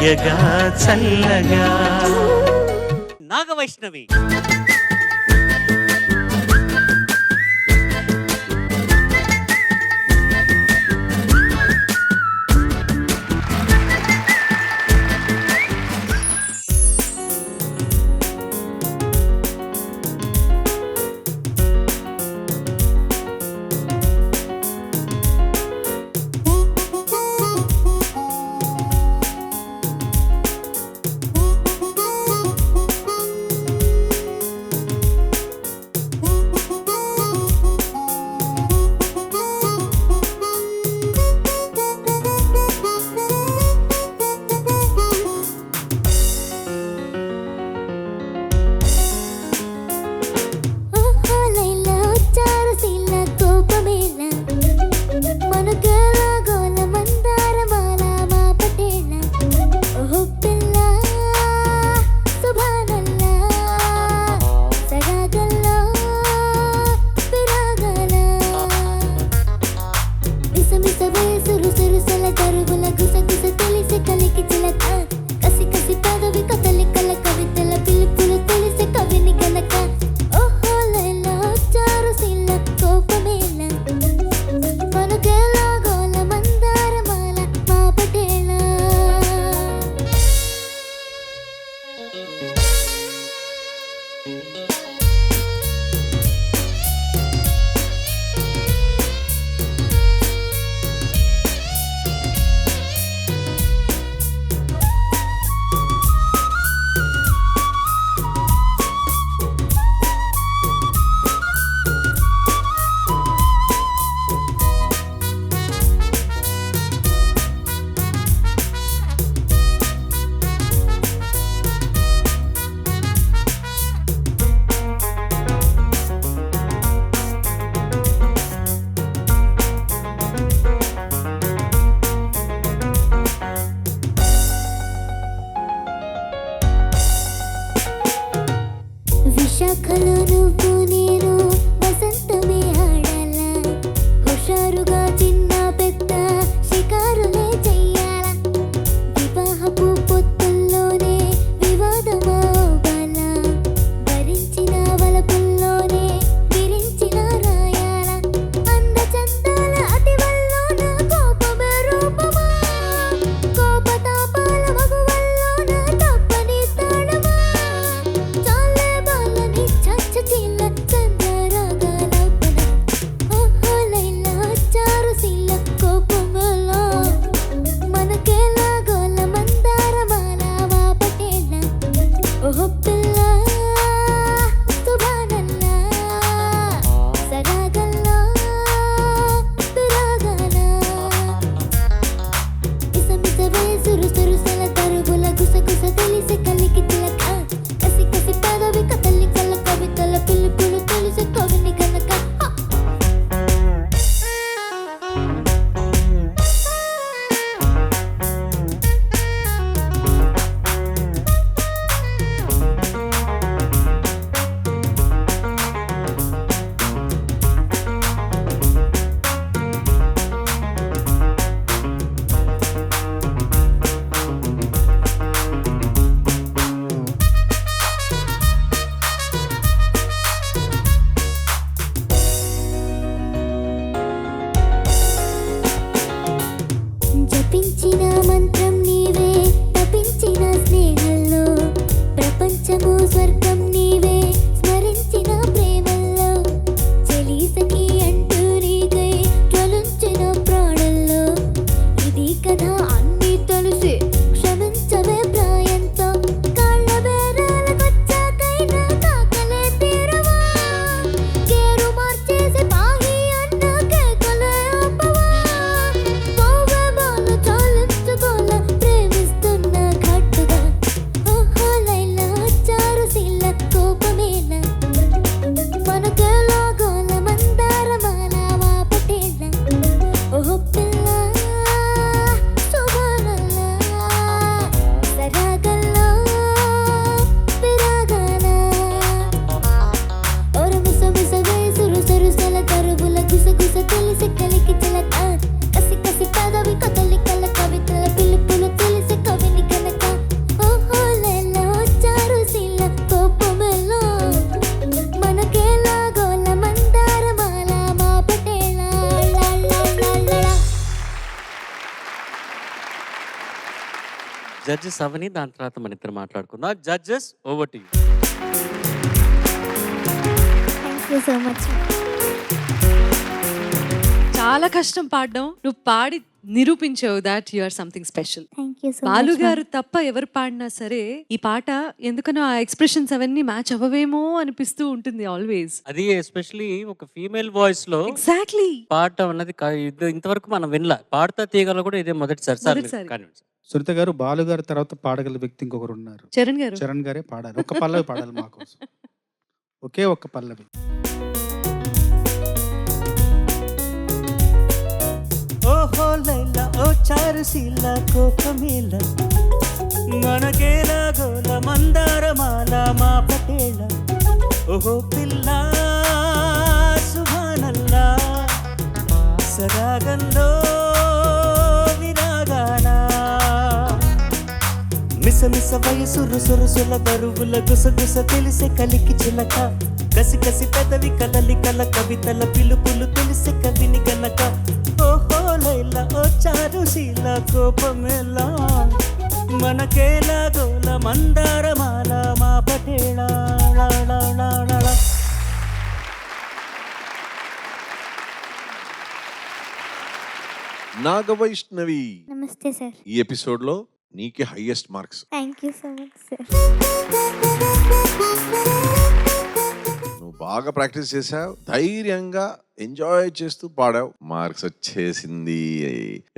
హాయగా చల్లగా. నాగవైష్ణవి విశాఖలో నువ్వు నేను వసంతమే ఆడాలా, హుషారుగా చిన్న పెద్ద షికారులే చెయ్యాలా, వివాహపు పొత్తుల్లోనే వివాదమా బాలా, భరించిన వలపుల్లోనే విరించిన రాయాల, అందచందాల అతివల్లోన కోపమే రూపమా, కోపతాపాల మగువల్లోన తప్పని తాడమా, చాలే బాలని చచ్చచీల చందరాగాలపన, ఓహో లైలా చారుశీల కోపమేలా, మనకేలా గోల మందారమాల మా పటేల, ఓహో పిల్ల సుభానల్లా, సరాగల్లా పిరాగాల, ఇసమిసవే సురుసురుసల తరుగుల గుసగుస తెలిసి కలికి తిలక, కసి కసి పెదవి కదలి కల కవితల పిలుపులు తెలిసి కవిని గనక. జపించిన మంత్రం నీవే, తపించిన స్నేహంలో, ప్రపంచము స్వర్గం నీవే, స్మరించిన ప్రేమల్లో, చెలీసకి అంటూ నీకై జ్వలించిన ప్రాణంలో, ఇది కదా అన్నీ తెలిసి క్షమించవే ప్రాయంతో, కాళ్ళ బేరాలకొచ్చాకైనా కాకలే తీరవా, కేరు మార్చేసి పాహి అన్న కేకలే ఆపవా, పోవే బాలు చాలించుకోల ప్రేమిస్తున్న ఘట్టుగా, ఓహో లైలా చారుశీల జడ్జెస్ అవని, దాని తర్వాత మన ఇద్దరు మాట్లాడుకుందాం. Judges over to you. Thank you so much. చాలా కష్టం పాడడం. నువ్వు పాడి నిరూపించావు that you are something special. Thank you so much. Balu garu తప్ప ఎవరు పాడినా సరే ఈ పాట ఎందుకనో ఆ ఎక్స్ప్రెషన్స్ అవన్నీ మ్యాచ్ అవ్వవేమో అనిపిస్తూ ఉంటుంది ఆల్వేస్. అది ఎస్పెషల్లీ ఒక ఫీమేల్ వాయిస్ లో ఎగ్జాక్ట్లీ. పాట అన్నది ఇంతవరకు మనం వినలా. పాడతా తీగలో కూడా ఇదే మొదటిసారి. మొదటిసారి. సునీత గారు, బాలు గారి తర్వాత పాడగల వ్యక్తి ఇంకొకరు ఉన్నారు. చరణ్ గారు. చరణ్ గారే పాడాలి. ఒక్క పల్లవి పాడాలి మా కోసం. ఒకే ఒక్క పల్లవి. ఓహో లైలా ఓ చారుశీల కోకమేల మనకేలా గోల మందారమాల మా పటేళ ఓహో పిల్ల సుభానల్లా సరాగంలో విరాగాన మిస మిస వయసు రుసరుసుల బరువుల గుసగుస తెలిసే కలికి చిలక కసి కసి పెదవి కలలి కల కవితల పిలుపులు తెలిసే కవిని గనక ఓహో లైలా ఓ చారుశీల కోపమేలా మనకేలా గోల మందారమాల మా పటేళ లా లా లా లా లా. నాగవైష్ణవి, నమస్తే సార్. ఈ ఎపిసోడ్ లో నీకే highest marks. Thank you so much sir. నువ్వు బాగా ప్రాక్టీస్ చేసావు, ధైర్యంగా ఎంజాయ్ చేస్తూ పాడావు, మార్క్స్ వచ్చేసింది.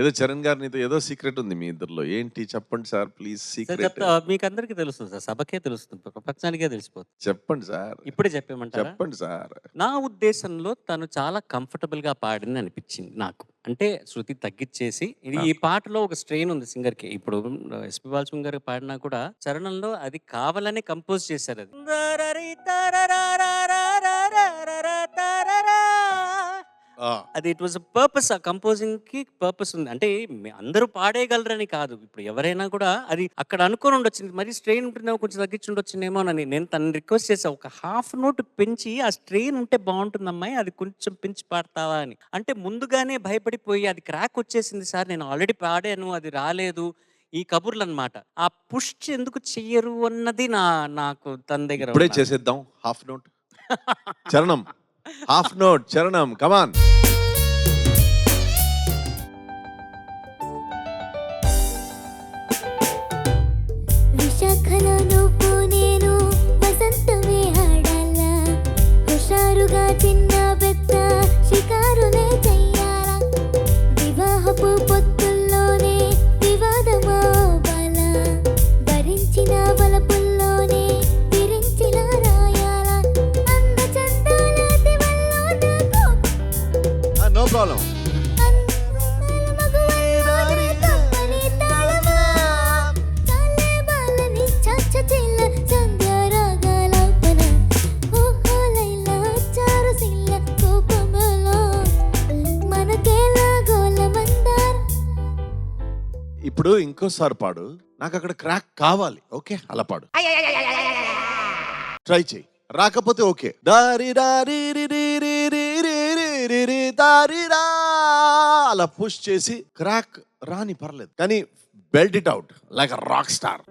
ఏదో చరణ్ గారు నీతో ఏదో సీక్రెట్ ఉంది మీ ఇద్దరిలో, ఏంటి చెప్పండి సార్ ప్లీజ్. సీక్రెట్ చెప్తా, మీకు అందరికీ తెలుస్తుంది సార్, సభకే తెలుస్తుంది, ప్రపంచానికే తెలిసిపోతుంది. చెప్పండి సార్. ఇప్పుడే చెప్పేమంటారా? చెప్పండి సార్. నా ఉద్దేశంలో తను చాలా కంఫర్టబుల్ గా పాడింది అనిపించింది నాకు. అంటే శృతి తగ్గిచ్చేసి, ఇది ఈ పాటలో ఒక స్ట్రెయిన్ ఉంది సింగర్ కి. ఇప్పుడు ఎస్పి బాలసుబ్రహ్మణ్యం గారు పాడినా కూడా చరణంలో అది కావాలనే కంపోజ్ చేశారు. అది ఇట్ వాజ్ పర్పస్. ఆ కంపోజింగ్ కి పర్పస్ ఉంది. అంటే అందరూ పాడేయగలరని కాదు, ఇప్పుడు ఎవరైనా కూడా అది అక్కడ అనుకోని ఉండొచ్చు, మరి స్ట్రెయిన్ ఉంటుందేమో, కొంచెం తగ్గించి ఉండొచ్చునేమో అని నేను తను రిక్వెస్ట్ చేసా, ఒక హాఫ్ నోట్ పెంచి ఆ స్ట్రెయిన్ ఉంటే బాగుంటుంది అమ్మాయి, అది కొంచెం పెంచి పాడతావా అని. అంటే ముందుగానే భయపడిపోయి అది క్రాక్ వచ్చేసింది సార్, నేను ఆల్రెడీ పాడాను, అది రాలేదు, ఈ కబుర్లు అన్నమాట. ఆ పుష్ ఎందుకు చెయ్యరు అన్నది నాకు తన దగ్గర. ఇప్పుడే చేసేద్దాం హాఫ్ నోట్. చరణం హాఫ్ నోట్. చరణం కమాన్. విశాఖలో నువ్వు నేను వసంతమే ఆడాలా, హుషారుగా చిన్న పెద్ద షికారులే చెయ్యాలా, వివాహపు పొత్తుల్లోనే వివాదమా బాల, భరించిన వలపుల్లోనే విరించిన రాయాలా, అంద చందాల దివల్లోన కోపం నో ప్రాబ్లం. ఇప్పుడు ఇంకోసారి పాడు, నాకు అక్కడ క్రాక్ కావాలి. ఓకే, అలా పాడు. ట్రై చేయి, రాకపోతే ఓకే. దారి దారి రి రి రి రి రి రి రి రి దారి రా, అలా పుష్ చేసి క్రాక్ రాని పర్లేదు, కానీ belt it out like a rock star.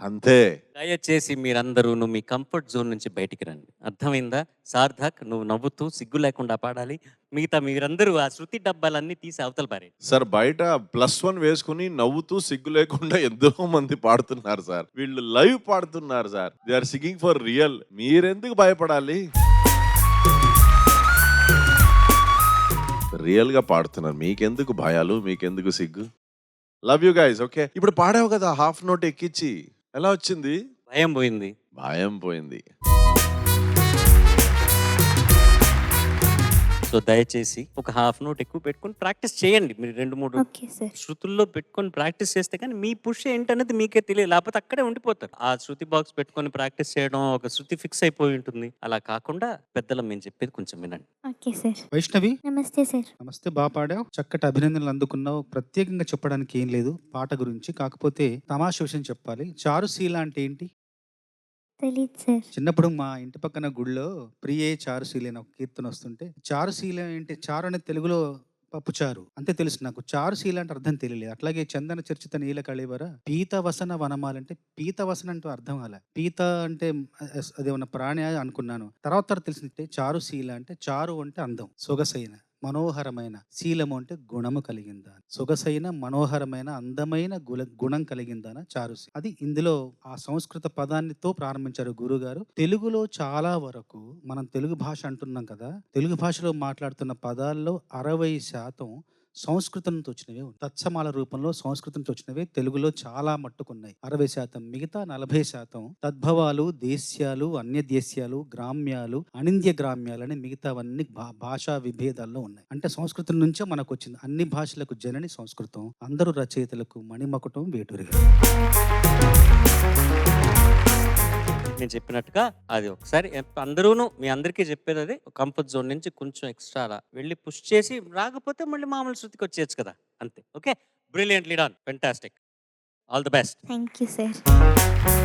అంతే. దయచేసి మీరందరూ మీ కంఫర్ట్ జోన్ నుంచి బయటికి రండి, అర్థమైందా? సార్థక్, నువ్వు నవ్వుతూ సిగ్గు లేకుండా పాడాలి. మిగతా మీరందరూ ఆ శృతి డబ్బాలన్నీ తీసి అవతల పారే. సార్, బయట +1 వేసుకుని నవ్వుతూ సిగ్గు లేకుండా ఎంతో మంది పాడుతున్నారు సార్. వీళ్ళు లైవ్ పాడుతున్నారు sir. They are singing for real. మీరెందుకు భయపడాలి? రియల్ గా పాడుతున్నారు, మీకెందుకు భయాలు, మీకెందుకు సిగ్గు? Love you guys. ఓకే, ఇప్పుడు పాడావు కదా హాఫ్ నోట్ ఎక్కించి, ఎలా వచ్చింది? భయం పోయింది. భయం పోయింది. సో సో దయచేసి ఒక హాఫ్ నోట్ ఎక్కువ పెట్టుకొని ప్రాక్టీస్ చేయండి. మీరు 2-3 ఓకే సార్. శృతుల్లో పెట్టుకొని ప్రాక్టీస్ చేస్తే కానీ మీ పుష్ ఏంటనేది మీకే తెలియదు. లేకపోతే అక్కడే ఉండిపోతారు. ఆ శృతి బాక్స్ పెట్టుకొని ప్రాక్టీస్ చేయడం, ఒక శృతి ఫిక్స్ అయిపోయి ఉంటుంది. అలా కాకుండా పెద్దలు మేము చెప్పేది కొంచెం వినండి. Okay sir. వైష్ణవి నమస్తే సార్. నమస్తే, బాగా పాడావు, చక్కటి అభినందనలు అందుకున్నావు. ప్రత్యేకంగా చెప్పడానికి ఏం లేదు పాట గురించి. కాకపోతే తమాషా విషయం చెప్పాలి. చారుశీల అంటే ఏంటి? తెలీదు సార్. చిన్నప్పుడు మా ఇంటి పక్కన గుడిలో ప్రియే చారుశీల అని ఒక కీర్తన వస్తుంటే, చారుశీల ఏంటి? చారు అనేది తెలుగులో పప్పుచారు అంతే తెలుసు నాకు. చారుశీల అంటే అర్థం తెలియలేదు. అట్లాగే చందన చర్చిత నీల కళివర పీతవసన వనమాలంటే పీతవసన అంటే అర్థం అలా. పీత అంటే అదేమన్నా ప్రాణి అనుకున్నాను. తర్వాత తెలిసిందంటే చారుశీల అంటే చారు అంటే అందం, సొగసైన మనోహరమైన, శీలము అంటే గుణము కలిగిందా, సొగసైన మనోహరమైన అందమైన గుణం కలిగిందాన చారుశీల. అది ఇందులో ఆ సంస్కృత పదాన్నితో ప్రారంభించారు గురుగారు. తెలుగులో చాలా వరకు మనం తెలుగు భాష అంటున్నాం కదా, తెలుగు భాషలో మాట్లాడుతున్న పదాల్లో 60% సంస్కృతం నుంచి వచ్చినవే. తత్సమాల రూపంలో సంస్కృతం నుంచి వచ్చినవే తెలుగులో చాలా మట్టుకున్నాయి 60%. మిగతా 40% తద్భవాలు, దేశ్యాలు, అన్య దేశ్యాలు, గ్రామ్యాలు, అనింద్య గ్రామ్యాలు అని మిగతావన్నీ భాషా విభేదాల్లో ఉన్నాయి. అంటే సంస్కృతం నుంచే మనకు వచ్చింది. అన్ని భాషలకు జనని సంస్కృతం, అందరూ రచయితలకు మణిమకుటం వేటూరిగా. నేను చెప్పినట్టుగా అది ఒకసారి అందరూను మీ అందరికీ చెప్పేది అది. కంఫర్ట్ జోన్ నుంచి కొంచెం ఎక్స్ట్రా అలా వెళ్ళి పుష్ చేసి రాకపోతే మళ్ళీ మామూలు శృతికి వచ్చేయచ్చు కదా, అంతే. Okay, brilliantly done, fantastic, all the best. Thank you sir.